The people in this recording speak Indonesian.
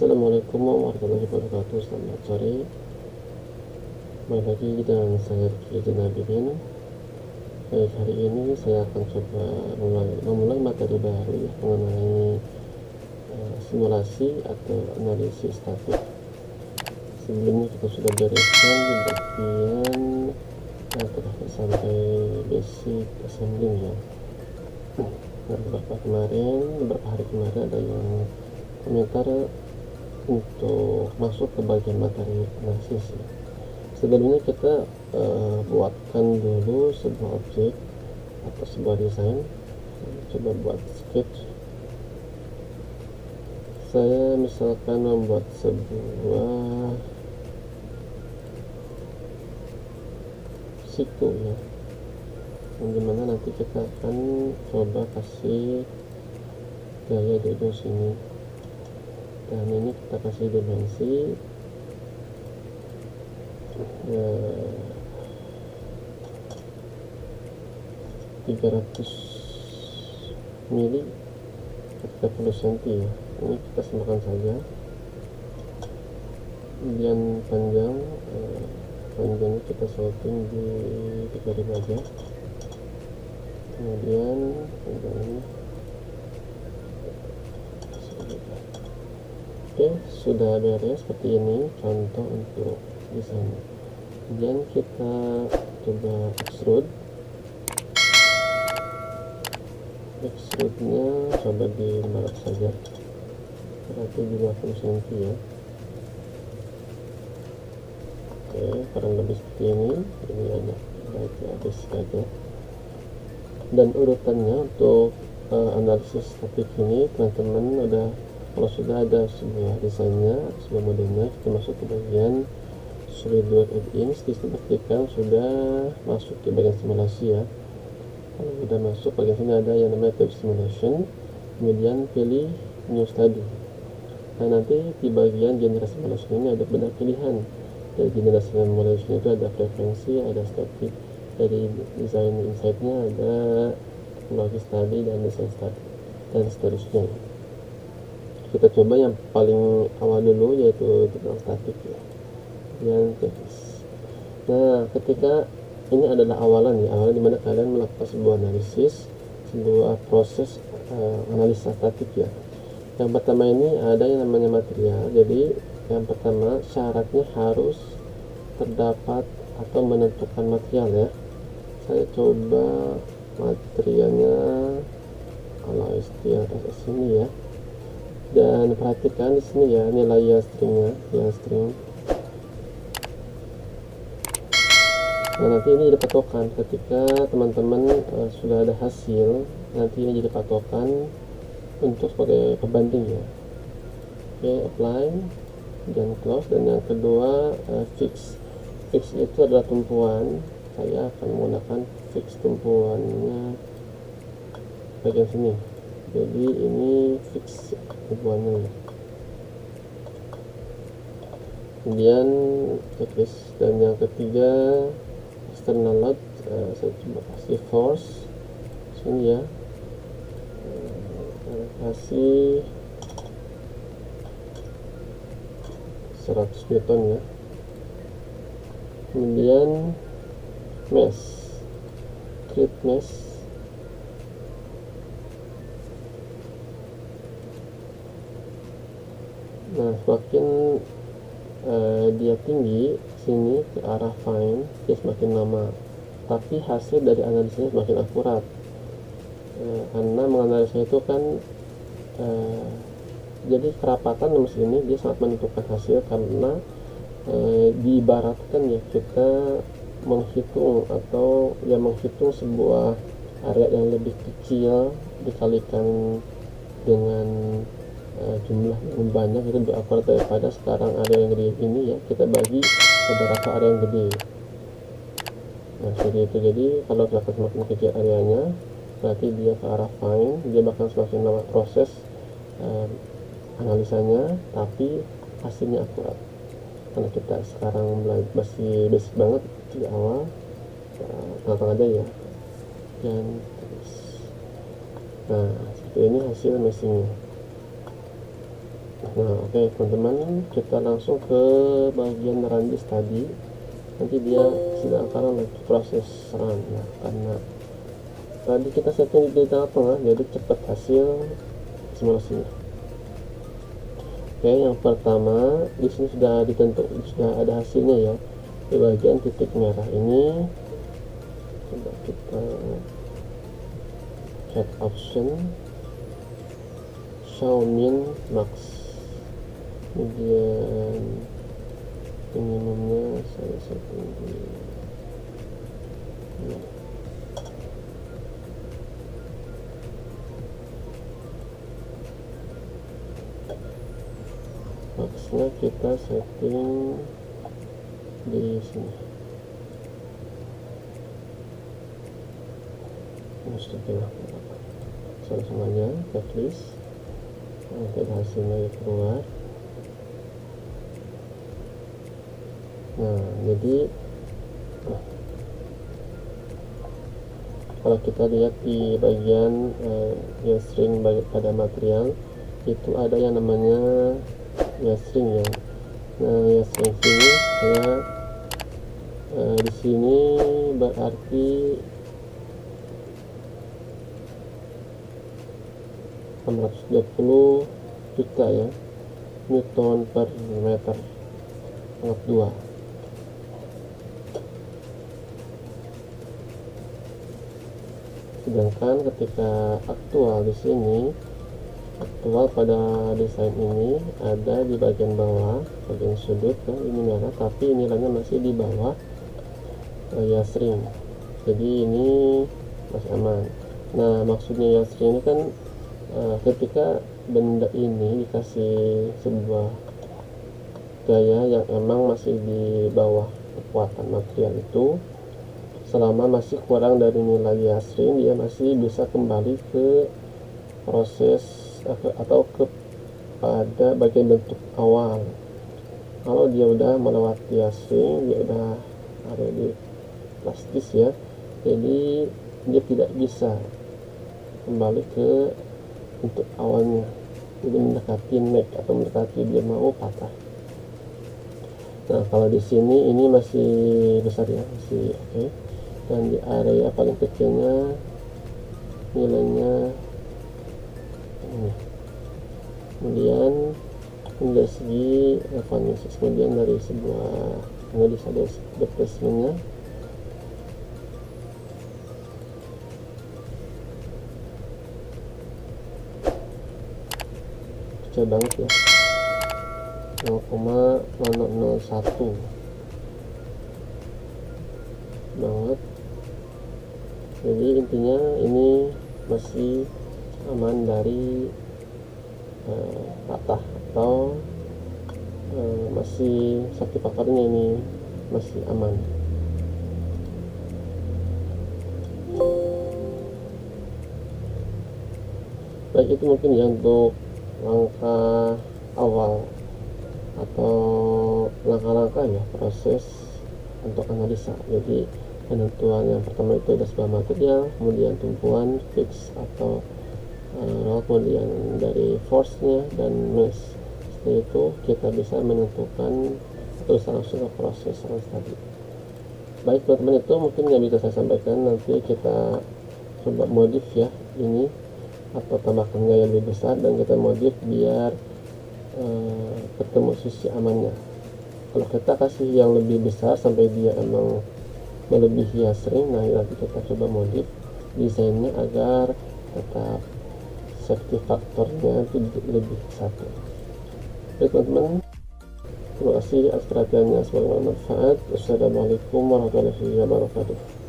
Assalamualaikum warahmatullahi wabarakatuh. Selamat sore. Kembali lagi dengan saya Riki Jenabidin. Baik, hari ini saya akan coba memulai materi baru ya, mengenai simulasi atau analisis statik. Sebelumnya kita sudah bereskan di bagian terakhir sampai basic assembling ya. Nah, beberapa hari kemarin ada yang komentar untuk masuk ke bagian materi analisis ya. Sebelumnya kita buatkan dulu sebuah objek atau sebuah desain. Coba buat sketch. Saya misalkan membuat sebuah situ ya, yang dimana nanti kita akan coba kasih gaya di ujung sini, dan ini kita kasih dimensi 300 mili 30 cm ya. Ini kita samakan saja. Kemudian panjangnya kita setting di 3000 aja. Kemudian panjangnya oke, sudah beres seperti ini contoh untuk desain. Kemudian kita coba extrude nya coba di 500 saja, berarti 50 cm ya. Oke, kurang lebih seperti ini hanya baca basic aja. Dan urutannya untuk analisis statik ini teman-teman udah, kalau sudah ada sebuah desainnya, sebuah modelnya, kita masuk ke bagian SolidWorks Add-ins. Dipastikan sudah masuk ke bagian simulasi ya. Kalau sudah masuk bagian sini ada yang namanya Type Simulation, kemudian pilih New Study. Nah, nanti di bagian generasi simulation ini ada beberapa pilihan. Dari generasi simulation itu ada frekuensi, ada static, dari design insight-nya ada teknologi study dan design study, dan seterusnya. Kita coba yang paling awal dulu, yaitu tentang statik ya, yang teknis. Nah, ketika ini adalah awalan dimana kalian melakukan sebuah analisis, sebuah proses analisa statik ya. Yang pertama ini ada yang namanya material. Jadi yang pertama syaratnya harus terdapat atau menentukan material ya. Saya coba materialnya kalau istilah ini ya. Dan perhatikan di sini ya, nilai yang string. Nah, nanti ini jadi patokan ketika teman-teman sudah ada hasil, nanti ini jadi patokan untuk sebagai pembanding ya. Oke, apply dan close. Dan yang kedua fix itu adalah tumpuan. Saya akan menggunakan fix tumpuannya bagian sini, jadi ini fix tumpuannya ya. Kemudian checklist. Dan yang ketiga external load, saya coba kasih force sini ya, kasih 100 Newton ya. Kemudian create mesh. Nah, semakin dia tinggi sini ke arah fine, dia semakin lama, tapi hasil dari analisanya semakin akurat. Karena menganalisa itu kan jadi kerapatan mesh ini dia sangat menentukan hasil, karena diibaratkan ya, kita menghitung sebuah area yang lebih kecil dikalikan dengan jumlah yang banyak, itu lebih akurat daripada sekarang area yang gede ini ya, kita bagi beberapa area yang gede. Nah, seperti itu. Jadi kalau kita semakin kecil areanya, berarti dia ke arah fine, dia bakal semakin lama proses analisanya, tapi hasilnya akurat. Karena kita sekarang masih basic banget di awal, tentang aja ya. Dan nah, seperti ini hasil meshingnya. Nah oke teman-teman, kita langsung ke bagian run this tadi. Nanti dia sedang sekarang lagi proses run. Nah karena tadi kita setting di tengah-tengah, jadi cepat hasil simulasinya. Oke, yang pertama di sini sudah ditentukan, sudah ada hasilnya ya, di bagian titik merah ini. Coba kita check option, show min max, kemudian minimumnya saya setting di maxnya kita setting di sini. Semuanya checklist, nanti hasilnya keluar. Nah jadi kalau kita lihat di bagian yang string pada material itu ada yang namanya ya string ya. Nah ya string ini saya di sini berarti 620 juta ya, Newton per meter pangkat 2. Sedangkan ketika aktual di sini, aktual pada desain ini ada di bagian bawah, bagian sudut ya, ini merah, tapi nilainya masih di bawah ya string. Jadi ini masih aman. Nah maksudnya ya string ini kan ketika benda ini dikasih sebuah gaya yang emang masih di bawah kekuatan material itu, selama masih kurang dari nilai ya string, dia masih bisa kembali ke proses atau pada bagian bentuk awal. Kalau dia udah melewati ya string, dia udah ada di plastis ya, jadi dia tidak bisa kembali ke untuk awalnya, jadi mendekati neck atau mendekati dia mau patah. Nah kalau di sini ini masih besar ya, masih oke. Dan di area paling kecilnya nilainya ini. Kemudian dari segi vanishes, kemudian dari sebuah analisa displacement-nya. Kecil banget ya, 0,001 banget. Jadi intinya ini masih aman dari patah atau masih safety faktornya ini masih aman. Baik, itu mungkin ya untuk langkah awal atau langkah-langkah ya proses untuk analisa. Jadi penentuan yang pertama itu ada sebuah material, kemudian tumpuan fix atau roll, kemudian dari force-nya dan mesh. Setelah itu kita bisa menentukan atau bisa langsung ke proses tadi. Baik teman-teman, itu mungkin yang bisa saya sampaikan. Nanti kita coba modif ya ini, atau tambahkan gaya lebih besar dan kita modif biar ketemu sisi amannya. Kalau kita kasih yang lebih besar sampai dia emang melebihi ya string, nah nanti kita coba modif desainnya agar tetap safety faktornya itu lebih satu. Baik teman-teman, terima kasih atas perhatiannya, semoga bermanfaat. Wassalamualaikum warahmatullahi wabarakatuh.